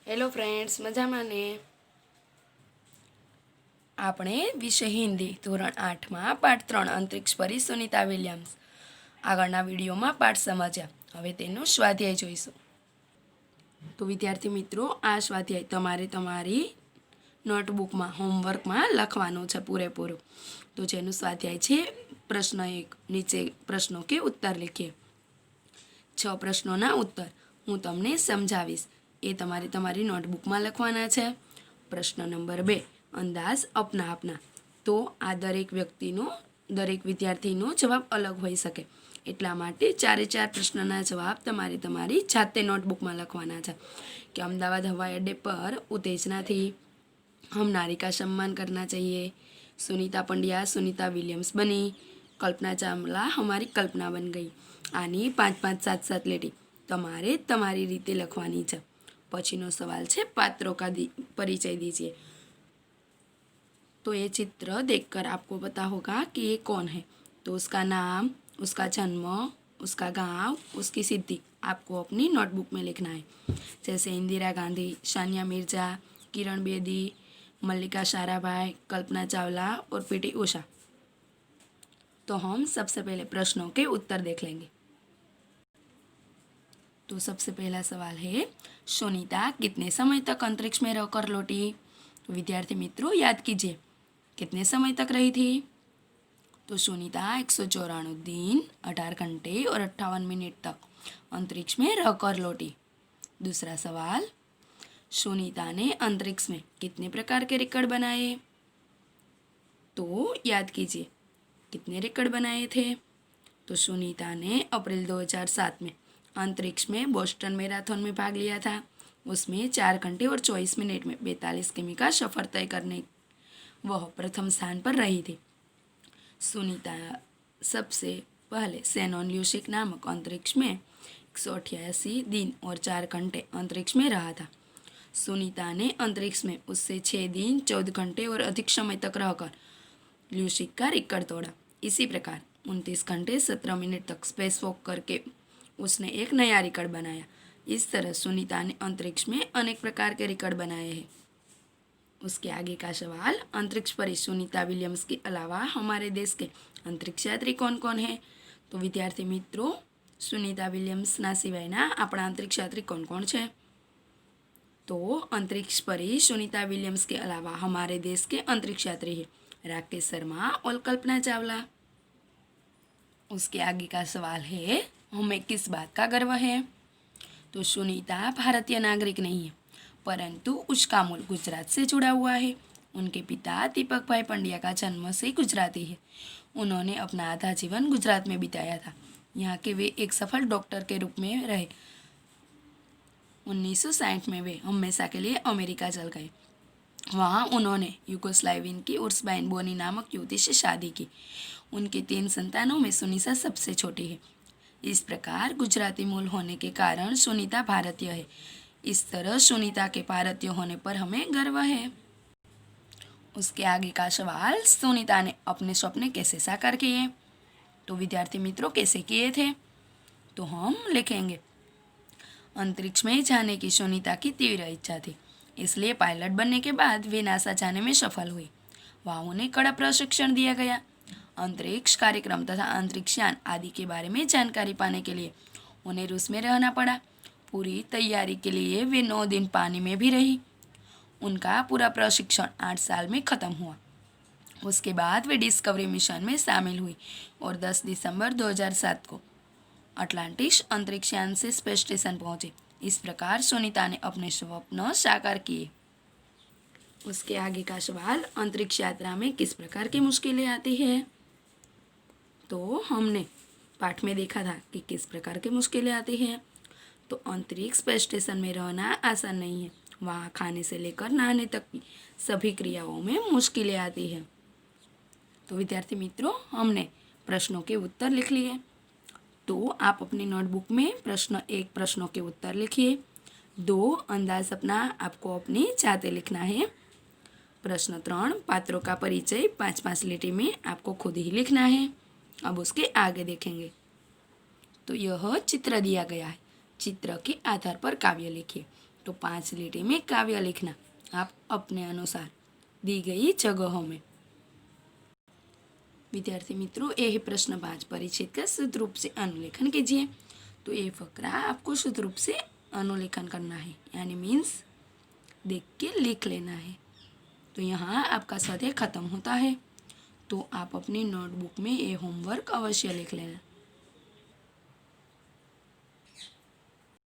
Hello friends, મજામાં ને? આપણે વિષય હિન્દી ધોરણ 8માં પાઠ 3 અંતરિક્ષ પરી સુનિતા વિલિયમ્સ આગળના વિડીયોમાં પાઠ સમજ્યા. હવે તેનું સ્વાધ્યાય જોઈશું. તો વિદ્યાર્થી મિત્રો, આ સ્વાધ્યાય તમારે તમારી નોટબુકમાં હોમવર્કમાં લખવાનું છે પૂરેપૂરું. તો જેનું સ્વાધ્યાય છે પ્રશ્ન 1, નીચે પ્રશ્નો કે ઉત્તર લખીએ. 6 પ્રશ્નોના ઉત્તર હું તમને સમજાવીશ, એ તમારે તમારી નોટબુકમાં લખવાના છે. પ્રશ્ન નંબર 2, અંદાજ અપના આપના. તો આ દરેક વિદ્યાર્થીનો જવાબ અલગ હોઈ શકે, એટલા માટે 4 પ્રશ્નના જવાબ તમારે તમારી જાતે નોટબુકમાં લખવાના છે. કે અમદાવાદ હવાઈ અડ્ડે પર ઉત્तेजना थी, हम नारी का सम्मान करना चाहिए, सुनीता पंड्या सुनीता विलियम्स बनी, कल्पना चावला हमारी कल्पना बन गई. આની 5 5 7 7 લીટી તમારે તમારી રીતે લખવાની છે. पछीनो सवाल है पात्रों का परिचय दीजिए. तो ये चित्र देखकर आपको पता होगा कि ये कौन है. तो उसका नाम, उसका जन्म, उसका गांव, उसकी सिद्धि आपको अपनी नोटबुक में लिखना है. जैसे इंदिरा गांधी, सानिया मिर्जा, किरण बेदी, मल्लिका साराभाई, कल्पना चावला और पीटी उषा. तो हम सबसे पहले प्रश्नों के उत्तर देख लेंगे. तो सबसे पहला सवाल है, सुनीता कितने समय तक अंतरिक्ष में रहकर लौटी? तो विद्यार्थी मित्रों याद कीजिए, कितने समय तक रही थी? तो सुनीता 194 दिन, 18 घंटे और 58 मिनट तक अंतरिक्ष में रहकर लौटी. दूसरा सवाल, सुनीता ने अंतरिक्ष में कितने प्रकार के रिकॉर्ड बनाए? तो याद कीजिए, कितने रिकॉर्ड बनाए थे? तो सुनीता ने अप्रैल 2007 में अंतरिक्ष में बोस्टन मैराथन में भाग लिया था. उसमें 4 घंटे और 24 मिनट में 42 किमी का सफ़र तय करने वह प्रथम स्थान पर रही थी. सुनीता सबसे पहले सेनोन ल्यूसिक नामक अंतरिक्ष में 188 दिन और 4 घंटे अंतरिक्ष में रहा था. सुनीता ने अंतरिक्ष में उससे 6 दिन 14 घंटे और अधिक समय तक रहकर ल्यूसिक का रिकॉर्ड तोड़ा. इसी प्रकार 29 घंटे 17 मिनट तक स्पेस वॉक करके उसने एक नया रिकॉर्ड बनाया. इस तरह सुनीता ने अंतरिक्ष में अनेक प्रकार के रिकॉर्ड बनाए हैं. उसके आगे का सवाल, अंतरिक्ष परी सुनीता विलियम्स के अलावा हमारे देश के अंतरिक्ष यात्री कौन कौन है? तो विद्यार्थी मित्रों, सुनीता विलियम्सना सिवायना अपना अंतरिक्ष यात्री कौन कौन है? तो अंतरिक्ष परी सुनीता विलियम्स के अलावा हमारे देश के अंतरिक्ष यात्री है राकेश शर्मा और कल्पना चावला. उसके आगे का सवाल है, हमें किस बात का गर्व है? तो सुनीता भारतीय नागरिक नहीं है, परंतु उसका मूल गुजरात से जुड़ा हुआ है. उनके पिता दीपक भाई पंड्या का जन्म से गुजराती है. उन्होंने अपना आधा जीवन गुजरात में बिताया था. यहाँ के वे एक सफल डॉक्टर के रूप में रहे. 1960 में वे हमेशा के लिए अमेरिका चल गए. वहाँ उन्होंने यूगोस्लावियन की उर्सबाइन बोनी नामक युवती से शादी की. उनके 3 संतानों में सुनीता सबसे छोटी है. इस प्रकार गुजराती मूल होने के कारण सुनीता भारतीय है. इस तरह सुनीता के भारतीय होने पर हमें गर्व है. उसके आगे का सवाल, सुनीता ने अपने सपने कैसे साकार किए? तो विद्यार्थी मित्रों, कैसे किए थे? तो हम लिखेंगे, अंतरिक्ष में जाने की सुनीता की तीव्र इच्छा थी, इसलिए पायलट बनने के बाद वे नासा जाने में सफल हुई. वहाँ उन्हें कड़ा प्रशिक्षण दिया गया. अंतरिक्ष कार्यक्रम तथा अंतरिक्ष यान आदि के बारे में जानकारी पाने के लिए उन्हें रूस में रहना पड़ा. पूरी तैयारी के लिए वे 9 दिन पानी में भी रही. उनका पूरा प्रशिक्षण 8 साल में ख़त्म हुआ. उसके बाद वे डिस्कवरी मिशन में शामिल हुई और 10 दिसंबर 2007 को अटलांटिस अंतरिक्ष यान से स्पेस स्टेशन पहुंचे. इस प्रकार सुनीता ने अपने स्वप्न साकार किए. उसके आगे का सवाल, अंतरिक्ष यात्रा में किस प्रकार की मुश्किलें आती है? तो हमने पाठ में देखा था कि किस प्रकार की मुश्किलें आती हैं. तो अंतरिक्ष स्पेस स्टेशन में रहना आसान नहीं है. वहाँ खाने से लेकर नहाने तक की सभी क्रियाओं में मुश्किलें आती हैं. तो विद्यार्थी मित्रों, हमने प्रश्नों के उत्तर लिख लिए. तो आप अपनी नोटबुक में प्रश्न 1 प्रश्नों के उत्तर लिखिए. 2 अंदाज अपना आपको अपनी जाते लिखना है. प्रश्न 3 पात्रों का परिचय 5 5 लिटी में आपको खुद ही लिखना है. अब उसके आगे देखेंगे. तो यह चित्र दिया गया है, चित्र के आधार पर काव्य लिखिए. तो 5 લીટી में काव्य लिखना आप अपने अनुसार दी गई जगहों में। विद्यार्थी मित्रों, ये है प्रश्न 5 परिच्छेद का शुद्ध रूप से अनुलेखन कीजिए। तो ये फकरा आपको शुद्ध रूप से अनुलेखन करना है, यानी मीन्स देख के लिख लेना है। तो यहाँ आपका स्वाध्याय खत्म होता है। तो आप अपनी नोटबुक में ये होमवर्क अवश्य लिख लेना।